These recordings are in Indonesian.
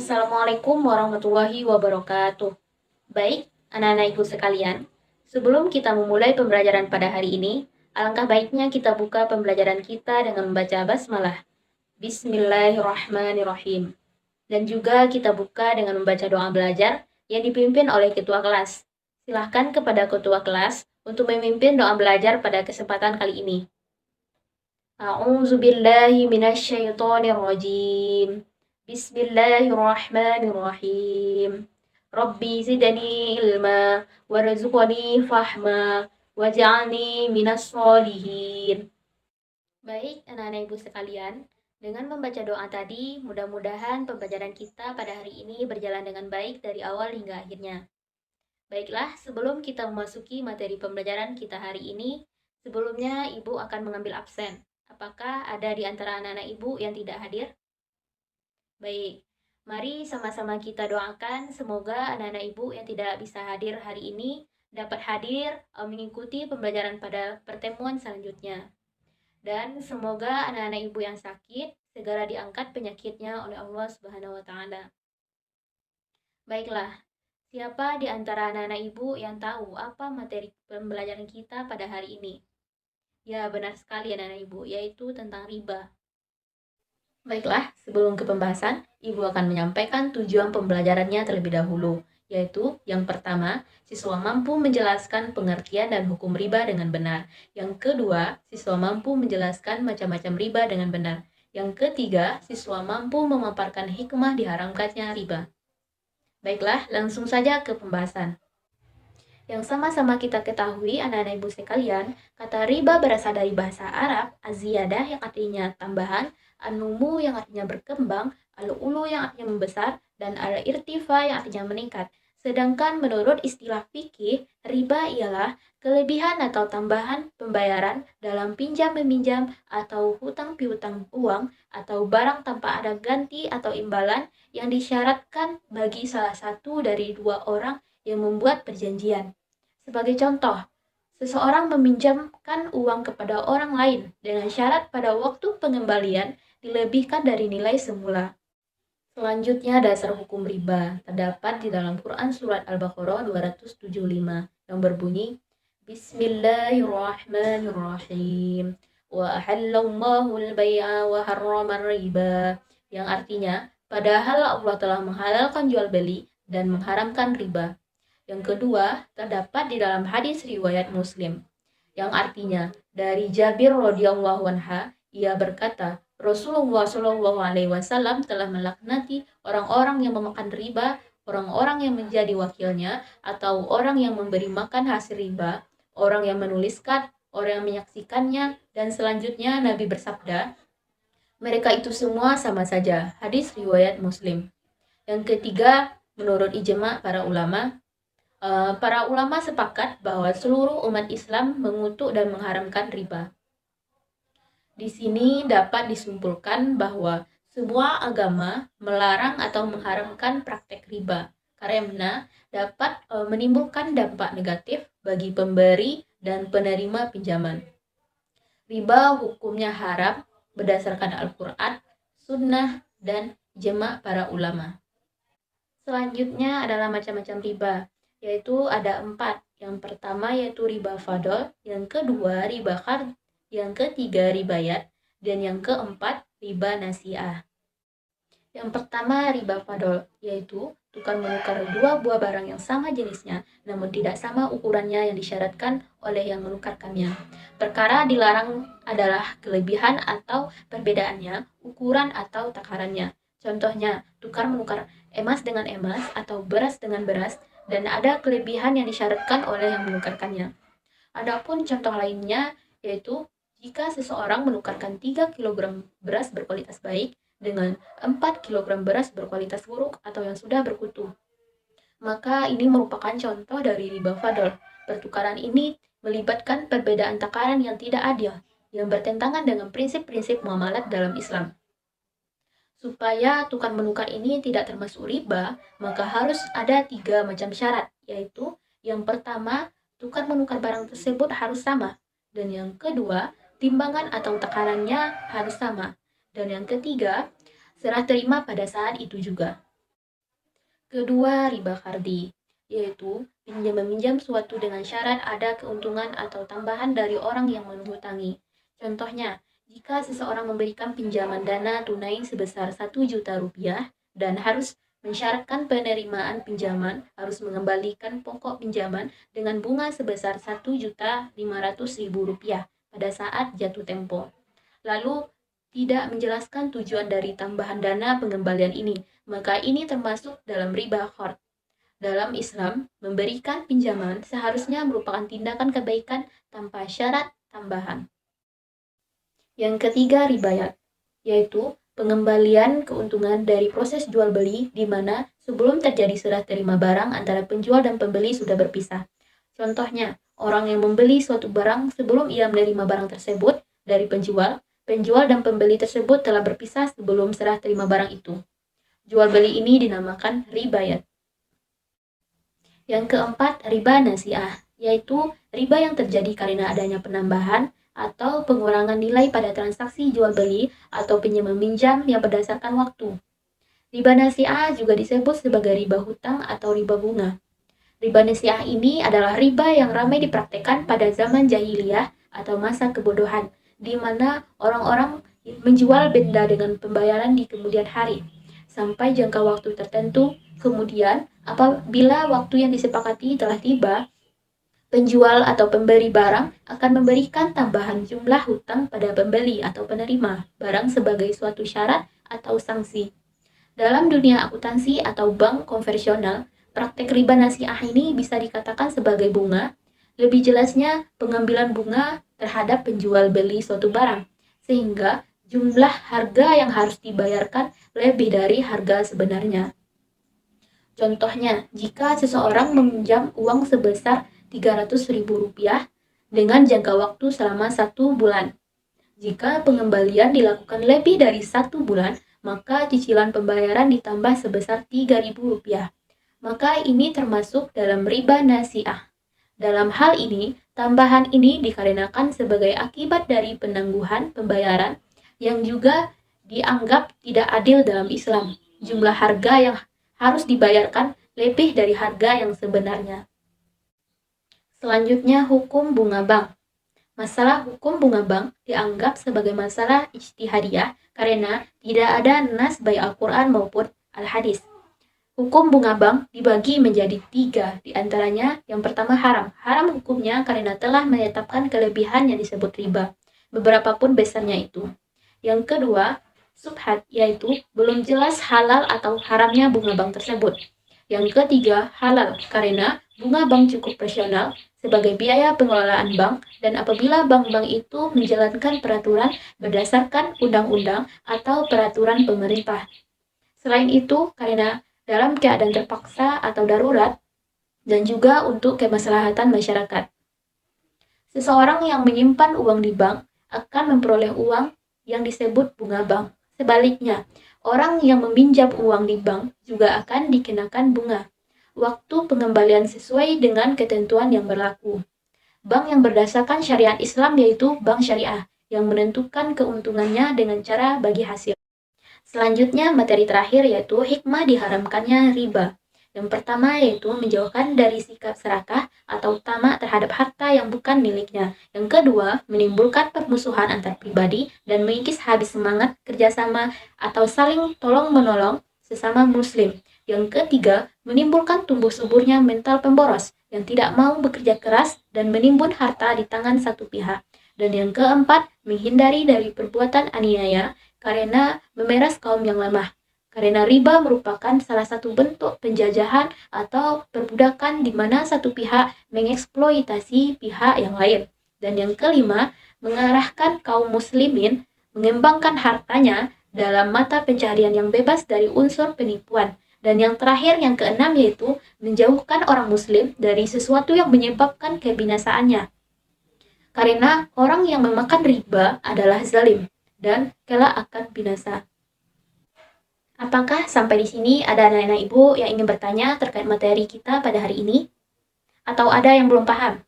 Assalamualaikum warahmatullahi wabarakatuh. Baik, anak-anak ibu sekalian, sebelum kita memulai pembelajaran pada hari ini, alangkah baiknya kita buka pembelajaran kita dengan membaca basmalah. Bismillahirrahmanirrahim. Dan juga kita buka dengan membaca doa belajar yang dipimpin oleh ketua kelas. Silahkan kepada ketua kelas untuk memimpin doa belajar pada kesempatan kali ini. A'udzubillahi minasyaitonirrajim. Bismillahirrahmanirrahim. Rabbi zidni ilma warzuqni fahma waj'alni minas sholihin. Baik, anak-anak ibu sekalian, dengan membaca doa tadi, mudah-mudahan pembelajaran kita pada hari ini berjalan dengan baik dari awal hingga akhirnya. Baiklah, sebelum kita memasuki materi pembelajaran kita hari ini, sebelumnya ibu akan mengambil absen. Apakah ada di antara anak-anak ibu yang tidak hadir? Baik, mari sama-sama kita doakan semoga anak-anak ibu yang tidak bisa hadir hari ini dapat hadir mengikuti pembelajaran pada pertemuan selanjutnya. Dan semoga anak-anak ibu yang sakit segera diangkat penyakitnya oleh Allah Subhanahu wa taala. Baiklah, siapa di antara anak-anak ibu yang tahu apa materi pembelajaran kita pada hari ini? Ya, benar sekali anak-anak ibu, yaitu tentang riba. Baiklah, sebelum ke pembahasan, ibu akan menyampaikan tujuan pembelajarannya terlebih dahulu, yaitu yang pertama, siswa mampu menjelaskan pengertian dan hukum riba dengan benar. Yang kedua, siswa mampu menjelaskan macam-macam riba dengan benar. Yang ketiga, siswa mampu memaparkan hikmah diharamkannya riba. Baiklah, langsung saja ke pembahasan. Yang sama-sama kita ketahui, anak-anak ibu sekalian, kata riba berasal dari bahasa Arab, aziyadah yang artinya tambahan, an-numu yang artinya berkembang, al-ulu yang artinya membesar, dan al-irtifa yang artinya meningkat. Sedangkan menurut istilah fikih, riba ialah kelebihan atau tambahan pembayaran dalam pinjam-meminjam atau hutang piutang uang atau barang tanpa ada ganti atau imbalan yang disyaratkan bagi salah satu dari dua orang yang membuat perjanjian. Sebagai contoh, seseorang meminjamkan uang kepada orang lain dengan syarat pada waktu pengembalian dilebihkan dari nilai semula. Selanjutnya, dasar hukum riba terdapat di dalam Quran Surat Al-Baqarah 275 yang berbunyi Bismillahirrahmanirrahim wa ahallallahu al-bai'a wa harrama riba, yang artinya padahal Allah telah menghalalkan jual beli dan mengharamkan riba. Yang kedua, terdapat di dalam hadis riwayat Muslim, yang artinya dari Jabir radhiyallahu anha, ia berkata, Rasulullah Shallallahu alaihi wasallam telah melaknati orang-orang yang memakan riba, orang-orang yang menjadi wakilnya, atau orang yang memberi makan hasil riba, orang yang menuliskan, orang yang menyaksikannya, dan selanjutnya Nabi bersabda, mereka itu semua sama saja. Hadis riwayat Muslim. Yang ketiga, menurut ijma para ulama sepakat bahwa seluruh umat Islam mengutuk dan mengharamkan riba. Di sini dapat disimpulkan bahwa semua agama melarang atau mengharamkan praktek riba karena dapat menimbulkan dampak negatif bagi pemberi dan penerima pinjaman. Riba hukumnya haram berdasarkan Al-Quran, Sunnah, dan ijma para ulama. Selanjutnya adalah macam-macam riba, yaitu ada 4. Yang pertama yaitu riba fadl, yang kedua riba qard, yang ketiga ribayat, dan yang keempat riba nasiah. Yang pertama riba fadl, yaitu tukar menukar dua buah barang yang sama jenisnya namun tidak sama ukurannya yang disyaratkan oleh yang menukarkannya. Perkara dilarang adalah kelebihan atau perbedaannya, ukuran atau takarannya. Contohnya, tukar menukar emas dengan emas atau beras dengan beras, dan ada kelebihan yang disyaratkan oleh yang menukarkannya. Adapun contoh lainnya yaitu jika seseorang menukarkan 3 kg beras berkualitas baik dengan 4 kg beras berkualitas buruk atau yang sudah berkutu, maka ini merupakan contoh dari riba fadl. Pertukaran ini melibatkan perbedaan takaran yang tidak adil, yang bertentangan dengan prinsip-prinsip muamalat dalam Islam. Supaya tukar menukar ini tidak termasuk riba, maka harus ada 3 macam syarat, yaitu yang pertama, tukar menukar barang tersebut harus sama, dan yang kedua, timbangan atau takarannya harus sama, dan yang ketiga, serah terima pada saat itu juga. Kedua, riba kardi, yaitu pinjam-meminjam suatu dengan syarat ada keuntungan atau tambahan dari orang yang menghutangi. Contohnya, jika seseorang memberikan pinjaman dana tunai sebesar 1 juta rupiah dan harus mensyaratkan penerimaan pinjaman harus mengembalikan pokok pinjaman dengan bunga sebesar 1.500.000 rupiah pada saat jatuh tempo. Lalu tidak menjelaskan tujuan dari tambahan dana pengembalian ini, maka ini termasuk dalam riba qard. Dalam Islam, memberikan pinjaman seharusnya merupakan tindakan kebaikan tanpa syarat tambahan. Yang ketiga, ribayat, yaitu pengembalian keuntungan dari proses jual beli di mana sebelum terjadi serah terima barang antara penjual dan pembeli sudah berpisah. Contohnya, orang yang membeli suatu barang sebelum ia menerima barang tersebut dari penjual dan pembeli tersebut telah berpisah sebelum serah terima barang itu. Jual beli ini dinamakan ribayat. Yang keempat, riba nasi'ah, yaitu riba yang terjadi karena adanya penambahan atau pengurangan nilai pada transaksi jual beli atau pinjam meminjam yang berdasarkan waktu. Riba nasi'ah juga disebut sebagai riba hutang atau riba bunga. Riba nasi'ah ini adalah riba yang ramai dipraktekkan pada zaman jahiliyah atau masa kebodohan, di mana orang-orang menjual benda dengan pembayaran di kemudian hari, sampai jangka waktu tertentu. Kemudian, apabila waktu yang disepakati telah tiba, penjual atau pemberi barang akan memberikan tambahan jumlah hutang pada pembeli atau penerima barang sebagai suatu syarat atau sanksi. Dalam dunia akuntansi atau bank konvensional, praktek riba nasi'ah ini bisa dikatakan sebagai bunga. Lebih jelasnya, pengambilan bunga terhadap penjual beli suatu barang, sehingga jumlah harga yang harus dibayarkan lebih dari harga sebenarnya. Contohnya, jika seseorang meminjam uang sebesar 300.000 rupiah dengan jangka waktu selama 1 bulan. Jika pengembalian dilakukan lebih dari 1 bulan, maka cicilan pembayaran ditambah sebesar 3.000 rupiah. Maka ini termasuk dalam riba nasi'ah. Dalam hal ini, tambahan ini dikarenakan sebagai akibat dari penangguhan pembayaran yang juga dianggap tidak adil dalam Islam. Jumlah harga yang harus dibayarkan lebih dari harga yang sebenarnya. Selanjutnya, hukum bunga bank. Masalah hukum bunga bank dianggap sebagai masalah ijtihadiyah karena tidak ada nas baik Al-Quran maupun Al-Hadis. Hukum bunga bank dibagi menjadi 3, diantaranya yang pertama haram. Haram hukumnya karena telah menetapkan kelebihan yang disebut riba, beberapa pun besarnya itu. Yang kedua, subhat, yaitu belum jelas halal atau haramnya bunga bank tersebut. Yang ketiga, halal, karena bunga bank cukup rasional sebagai biaya pengelolaan bank dan apabila bank-bank itu menjalankan peraturan berdasarkan undang-undang atau peraturan pemerintah. Selain itu, karena dalam keadaan terpaksa atau darurat dan juga untuk kemaslahatan masyarakat. Seseorang yang menyimpan uang di bank akan memperoleh uang yang disebut bunga bank. Sebaliknya, orang yang meminjam uang di bank juga akan dikenakan bunga. Waktu pengembalian sesuai dengan ketentuan yang berlaku. Bank yang berdasarkan syariat Islam yaitu bank syariah yang menentukan keuntungannya dengan cara bagi hasil. Selanjutnya, materi terakhir yaitu hikmah diharamkannya riba. Yang pertama yaitu menjauhkan dari sikap serakah atau tamak terhadap harta yang bukan miliknya. Yang kedua, menimbulkan permusuhan antar pribadi dan mengikis habis semangat kerjasama atau saling tolong-menolong sesama muslim. Yang ketiga, menimbulkan tumbuh suburnya mental pemboros yang tidak mau bekerja keras dan menimbun harta di tangan satu pihak. Dan yang keempat, menghindari dari perbuatan aniaya karena memeras kaum yang lemah. Karena riba merupakan salah satu bentuk penjajahan atau perbudakan di mana satu pihak mengeksploitasi pihak yang lain. Dan yang kelima, mengarahkan kaum muslimin mengembangkan hartanya dalam mata pencaharian yang bebas dari unsur penipuan. Dan yang terakhir, yang keenam, yaitu menjauhkan orang muslim dari sesuatu yang menyebabkan kebinasaannya. Karena orang yang memakan riba adalah zalim dan kelak akan binasa. Apakah sampai di sini ada anak-anak ibu yang ingin bertanya terkait materi kita pada hari ini? Atau ada yang belum paham?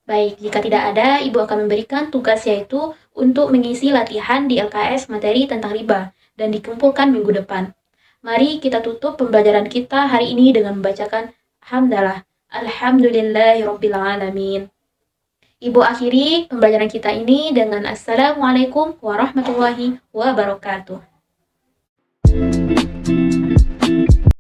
Baik, jika tidak ada, ibu akan memberikan tugas yaitu untuk mengisi latihan di LKS materi tentang riba dan dikumpulkan minggu depan. Mari kita tutup pembelajaran kita hari ini dengan membacakan hamdalah. Alhamdulillahirabbil alamin. Ibu akhiri pembelajaran kita ini dengan Assalamualaikum warahmatullahi wabarakatuh.